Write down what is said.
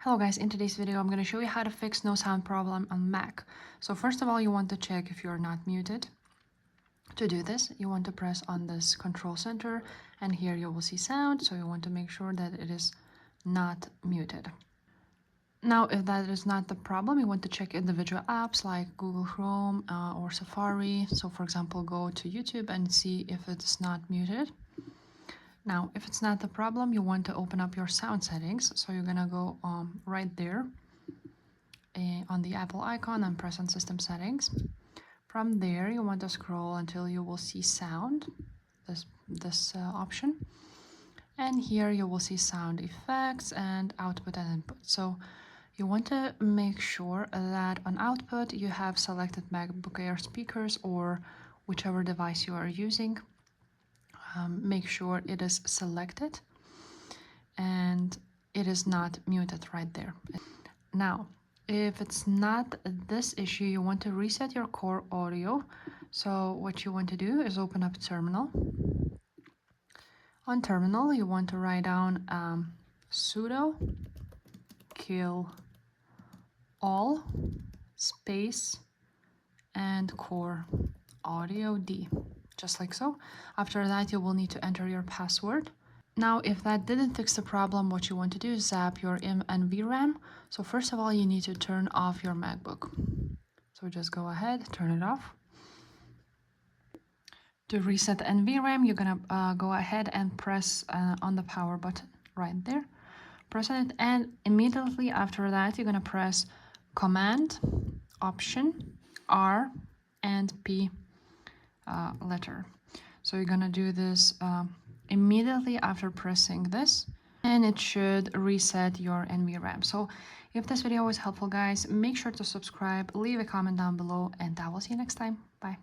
Hello guys, in today's video I'm going to show you how to fix no sound problem on Mac. So first of all, you want to check if you're not muted. To do this, you want to press on this control center and here you will see sound, so you want to make sure that it is not muted. Now if that is not the problem, you want to check individual apps like Google Chrome or Safari. So for example, go to YouTube and see if it's not muted. Now, if it's not the problem, you want to open up your sound settings. So you're gonna go right there on the Apple icon and press on System Settings. From there, you want to scroll until you will see Sound, this option. And here you will see Sound Effects and Output and Input. So you want to make sure that on Output you have selected MacBook Air speakers or whichever device you are using. Make sure it is selected and it is not muted right there. Now, if it's not this issue, you want to reset your core audio. So what you want to do is open up Terminal. On Terminal, you want to write down sudo kill all space and core audio D, just like so. After that, you will need to enter your password. Now, if that didn't fix the problem, what you want to do is zap your NVRAM. So first of all, you need to turn off your MacBook. So just go ahead, turn it off. To reset the NVRAM, you're gonna go ahead and press on the power button right there. Press on it, and immediately after that, you're gonna press Command, Option, R, and P letter. So you're gonna do this immediately after pressing this, and it should reset your NVRAM. So if this video was helpful, guys, make sure to subscribe, leave a comment down below, and I will see you next time. Bye.